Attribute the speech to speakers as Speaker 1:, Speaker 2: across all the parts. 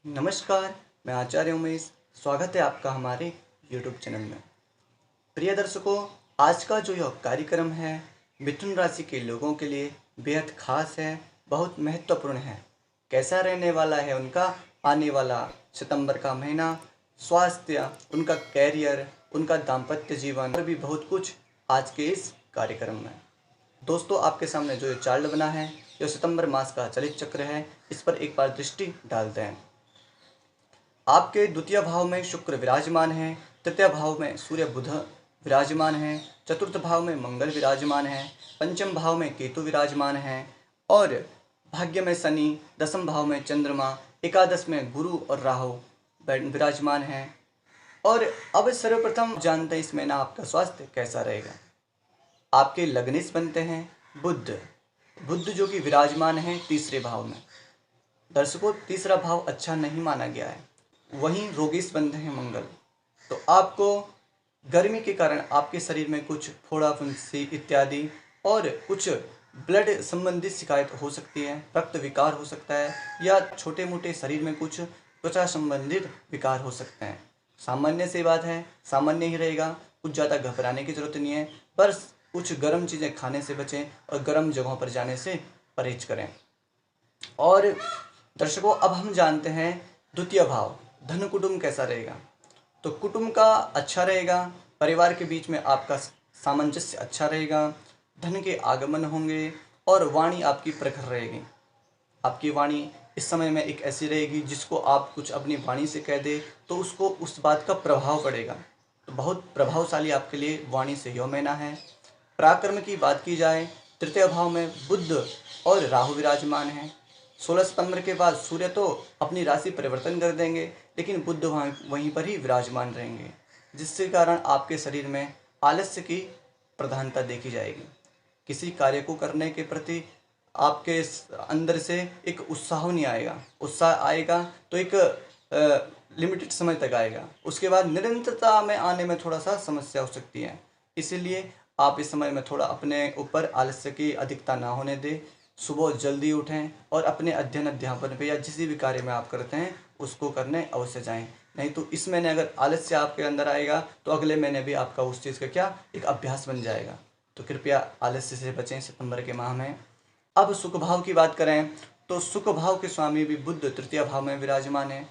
Speaker 1: नमस्कार, मैं आचार्य उमेश। स्वागत है आपका हमारे यूट्यूब चैनल में। प्रिय दर्शकों, आज का जो यह कार्यक्रम है मिथुन राशि के लोगों के लिए बेहद खास है, बहुत महत्वपूर्ण है। कैसा रहने वाला है उनका आने वाला सितंबर का महीना, स्वास्थ्य, उनका कैरियर, उनका दाम्पत्य जीवन और भी बहुत कुछ आज के इस कार्यक्रम में। दोस्तों, आपके सामने जो ये चार्ट बना है, यह सितंबर मास का चलित चक्र है। इस पर एक बार दृष्टि डालते हैं। आपके द्वितीय भाव में शुक्र विराजमान है, तृतीय भाव में सूर्य बुध विराजमान है, चतुर्थ भाव में मंगल विराजमान है, पंचम भाव में केतु विराजमान है और भाग्य में शनि, दसम भाव में चंद्रमा, एकादश में गुरु और राहु विराजमान है। और अब सर्वप्रथम जानते हैं इस महीना आपका स्वास्थ्य कैसा रहेगा। आपके लग्निश बनते हैं बुध जो कि विराजमान है तीसरे भाव में। दर्शकों, तीसरा भाव अच्छा नहीं माना गया है। वहीं रोगीश बंधे हैं मंगल। तो आपको गर्मी के कारण आपके शरीर में कुछ फोड़ा फुंसी इत्यादि और कुछ ब्लड संबंधित शिकायत हो सकती है, रक्त विकार हो सकता है या छोटे मोटे शरीर में कुछ त्वचा संबंधित विकार हो सकते हैं। सामान्य सी बात है, सामान्य ही रहेगा, कुछ ज़्यादा घबराने की जरूरत नहीं है। बस कुछ गर्म चीज़ें खाने से बचें और गर्म जगहों पर जाने से परहेज करें। और दर्शकों, अब हम जानते हैं द्वितीय भाव धन कुटुंब कैसा रहेगा। तो कुटुंब का अच्छा रहेगा, परिवार के बीच में आपका सामंजस्य अच्छा रहेगा, धन के आगमन होंगे और वाणी आपकी प्रखर रहेगी। आपकी वाणी इस समय में एक ऐसी रहेगी जिसको आप कुछ अपनी वाणी से कह दे तो उसको उस बात का प्रभाव पड़ेगा। तो बहुत प्रभावशाली आपके लिए वाणी से यह महीना है। पराक्रम की बात की जाए, तृतीय भाव में बुध और राहु विराजमान है। 16 सितंबर के बाद सूर्य तो अपनी राशि परिवर्तन कर देंगे, लेकिन बुध वहीं पर ही विराजमान रहेंगे, जिसके कारण आपके शरीर में आलस्य की प्रधानता देखी जाएगी। किसी कार्य को करने के प्रति आपके अंदर से एक उत्साह नहीं आएगा। उत्साह आएगा तो एक लिमिटेड समय तक आएगा, उसके बाद निरंतरता में आने में थोड़ा सा समस्या हो सकती है। इसीलिए आप इस समय में थोड़ा अपने ऊपर आलस्य की अधिकता ना होने दें। सुबह जल्दी उठें और अपने अध्ययन अध्यापन पे या जिस भी कार्य में आप करते हैं उसको करने अवश्य जाएं। नहीं तो इस महीने अगर आलस्य आपके अंदर आएगा तो अगले महीने भी आपका उस चीज़ का क्या एक अभ्यास बन जाएगा। तो कृपया आलस्य से बचें सितंबर के माह में। अब सुख भाव की बात करें तो सुख भाव के स्वामी भी बुध तृतीय भाव में विराजमान है,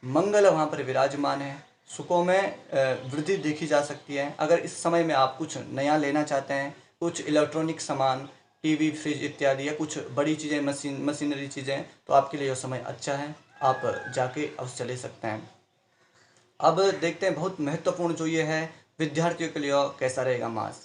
Speaker 1: मंगल वहाँ पर विराजमान है। सुखों में वृद्धि देखी जा सकती है। अगर इस समय में आप कुछ नया लेना चाहते हैं, कुछ इलेक्ट्रॉनिक सामान, टीवी, फ्रिज इत्यादि या कुछ बड़ी चीज़ें, मशीनरी चीज़ें, तो आपके लिए यह समय अच्छा है, आप जाके अवश्य ले सकते हैं। अब देखते हैं बहुत महत्वपूर्ण जो ये है, विद्यार्थियों के लिए कैसा रहेगा मास।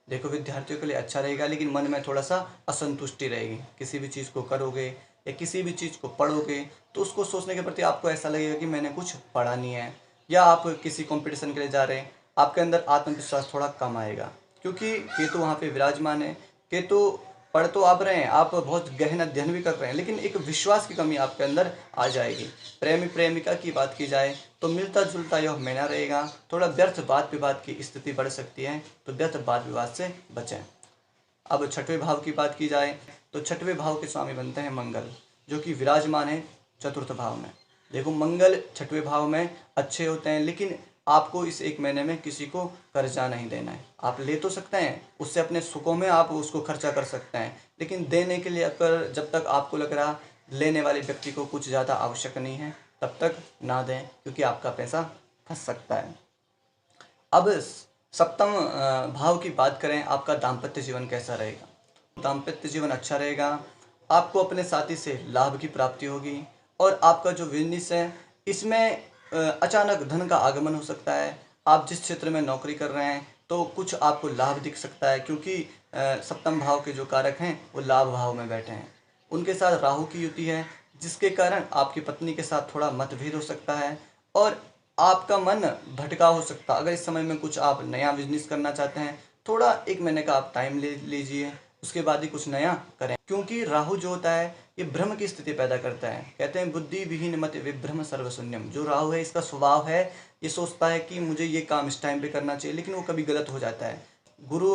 Speaker 1: देखो, विद्यार्थियों के लिए अच्छा रहेगा, लेकिन मन में थोड़ा सा असंतुष्टि रहेगी। किसी भी चीज़ को करोगे या किसी भी चीज़ को पढ़ोगे तो उसको सोचने के प्रति आपको ऐसा लगेगा कि मैंने कुछ पढ़ा नहीं है, या आप किसी कंपटीशन के लिए जा रहे हैं, आपके अंदर आत्मविश्वास थोड़ा कम आएगा, क्योंकि केतु वहाँ पे विराजमान है। केतु पढ़ तो आप रहे हैं, आप बहुत गहन अध्ययन भी कर रहे हैं, लेकिन एक विश्वास की कमी आपके अंदर आ जाएगी। प्रेमी प्रेमिका की बात की जाए तो मिलता जुलता यह महीना रहेगा। थोड़ा व्यर्थ वाद विवाद की स्थिति बढ़ सकती है, तो व्यर्थ वाद विवाद से बचें। अब छठवें भाव की बात की जाए तो छठवें भाव के स्वामी बनते हैं मंगल, जो कि विराजमान है चतुर्थ भाव में। देखो, मंगल छठवें भाव में अच्छे होते हैं, लेकिन आपको इस एक महीने में किसी को कर्जा नहीं देना है। आप ले तो सकते हैं, उससे अपने सुखों में आप उसको खर्चा कर सकते हैं, लेकिन देने के लिए अगर जब तक आपको लग रहा लेने वाले व्यक्ति को कुछ ज़्यादा आवश्यक नहीं है तब तक ना दें, क्योंकि आपका पैसा फंस सकता है। अब सप्तम भाव की बात करें, आपका दाम्पत्य जीवन कैसा रहेगा। दाम्पत्य जीवन अच्छा रहेगा, आपको अपने साथी से लाभ की प्राप्ति होगी और आपका जो बिजनेस है इसमें अचानक धन का आगमन हो सकता है। आप जिस क्षेत्र में नौकरी कर रहे हैं तो कुछ आपको लाभ दिख सकता है, क्योंकि सप्तम भाव के जो कारक हैं वो लाभ भाव में बैठे हैं। उनके साथ राहु की युति है, जिसके कारण आपकी पत्नी के साथ थोड़ा मतभेद हो सकता है और आपका मन भटका हो सकता है। अगर इस समय में कुछ आप नया बिजनेस करना चाहते हैं, थोड़ा एक महीने का आप टाइम ले लीजिए, उसके बाद ही कुछ नया करें, क्योंकि राहु जो होता है ये भ्रम की स्थिति पैदा करता है। कहते हैं बुद्धि विहीन मत विभ्रम सर्वशून्यम। जो राहु है इसका स्वभाव है, ये सोचता है कि मुझे ये काम इस टाइम पे करना चाहिए, लेकिन वो कभी गलत हो जाता है। गुरु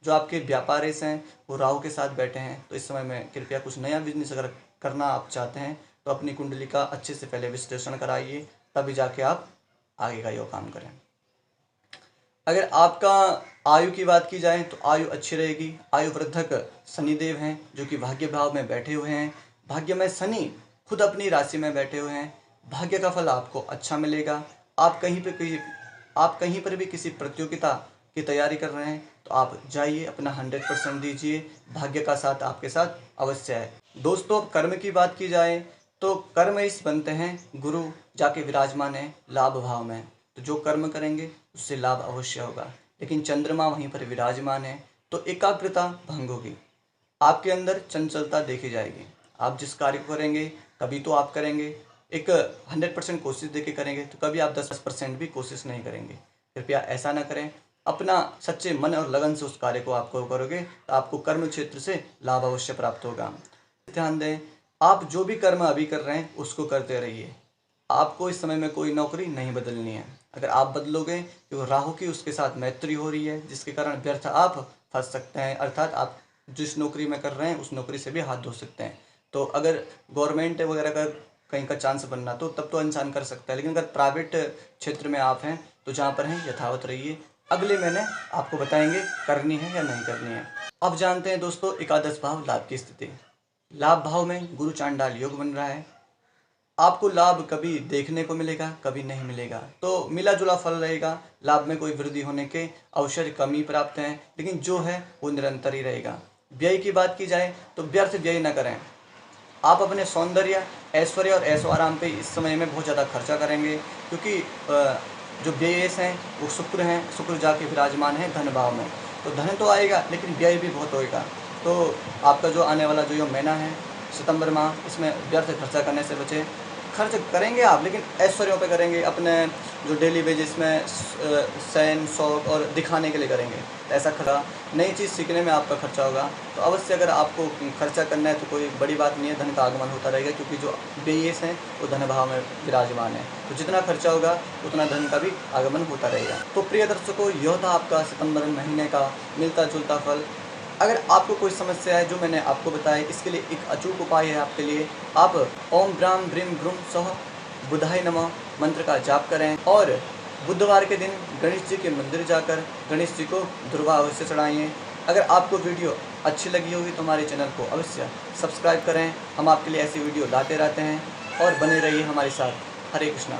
Speaker 1: जो आपके व्यापारी हैं वो राहु के साथ बैठे हैं, तो इस समय में कृपया कुछ नया बिजनेस अगर करना आप चाहते हैं तो अपनी कुंडली का अच्छे से पहले विश्लेषण कराइए, तभी जाके आप आगे का यो काम करें। अगर आपका आयु की बात की जाए तो आयु अच्छी रहेगी। आयु वृद्धक शनिदेव हैं जो कि भाग्य भाव में बैठे हुए हैं। भाग्य में शनि खुद अपनी राशि में बैठे हुए हैं। भाग्य का फल आपको अच्छा मिलेगा। आप कहीं पर भी किसी प्रतियोगिता की तैयारी कर रहे हैं तो आप जाइए, अपना 100% दीजिए, भाग्य का साथ आपके साथ अवश्य है। दोस्तों, कर्म की बात की जाए तो कर्म इस बनते हैं, गुरु जाके विराजमान है लाभ भाव में, तो जो कर्म करेंगे उससे लाभ अवश्य होगा। लेकिन चंद्रमा वहीं पर विराजमान है तो एकाग्रता भंग होगी, आपके अंदर चंचलता देखी जाएगी। आप जिस कार्य को करेंगे कभी तो आप करेंगे एक 100% कोशिश देके करेंगे, तो कभी आप 10% भी कोशिश नहीं करेंगे। कृपया ऐसा ना करें। अपना सच्चे मन और लगन से उस कार्य को आपको करोगे तो आपको कर्म क्षेत्र से लाभ अवश्य प्राप्त होगा। ध्यान दें, आप जो भी कर्म अभी कर रहे हैं उसको करते रहिए। आपको इस समय में कोई नौकरी नहीं बदलनी है। अगर आप बदलोगे तो राहु की उसके साथ मैत्री हो रही है, जिसके कारण व्यर्थ आप फंस सकते हैं, अर्थात आप जिस नौकरी में कर रहे हैं उस नौकरी से भी हाथ धो सकते हैं। तो अगर गवर्नमेंट वगैरह का कहीं का चांस बनना तो तब तो इंसान कर सकता है, लेकिन अगर प्राइवेट क्षेत्र में आप हैं तो जहाँ पर हैं यथावत रहिए। अगले महीने आपको बताएंगे करनी है या नहीं करनी है। अब जानते हैं दोस्तों एकादश भाव लाभ की स्थिति। लाभ भाव में गुरु चांडाल योग बन रहा है। आपको लाभ कभी देखने को मिलेगा, कभी नहीं मिलेगा, तो मिला जुला फल रहेगा। लाभ में कोई वृद्धि होने के अवसर कम ही प्राप्त हैं, लेकिन जो है वो निरंतर ही रहेगा। व्यय की बात की जाए तो व्यर्थ व्यय न करें। आप अपने सौंदर्य, ऐश्वर्य और ऐशो आराम पे इस समय में बहुत ज़्यादा खर्चा करेंगे, क्योंकि जो व्ययेश हैं वो शुक्र हैं। शुक्र जाके विराजमान है धन भाव में, तो धन तो आएगा लेकिन व्यय भी बहुत होएगा। तो आपका जो आने वाला जो महीना है सितंबर माह, इसमें व्यर्थ खर्चा करने से बचें। खर्च करेंगे आप लेकिन ऐश्वर्यों पे करेंगे, अपने जो डेली बेसिस में शैन शौक और दिखाने के लिए करेंगे, तो ऐसा खर्चा। नई चीज़ सीखने में आपका खर्चा होगा, तो अवश्य अगर आपको खर्चा करना है तो कोई बड़ी बात नहीं है, धन का आगमन होता रहेगा, क्योंकि जो व्ययेश हैं वो धन भाव में विराजमान है। तो जितना खर्चा होगा उतना धन का भी आगमन होता रहेगा। तो प्रिय दर्शकों, यह था आपका सितंबर महीने का मिलता जुलता फल। अगर आपको कोई समस्या है जो मैंने आपको बताया, इसके लिए एक अचूक उपाय है आपके लिए। आप ओम ब्राम ब्रीम ब्रूम सह बुधाय नमः मंत्र का जाप करें और बुधवार के दिन गणेश जी के मंदिर जाकर गणेश जी को दुर्वा अवश्य चढ़ाइए। अगर आपको वीडियो अच्छी लगी होगी तो हमारे चैनल को अवश्य सब्सक्राइब करें। हम आपके लिए ऐसी वीडियो लाते रहते हैं और बने रहिए हमारे साथ। हरे कृष्णा।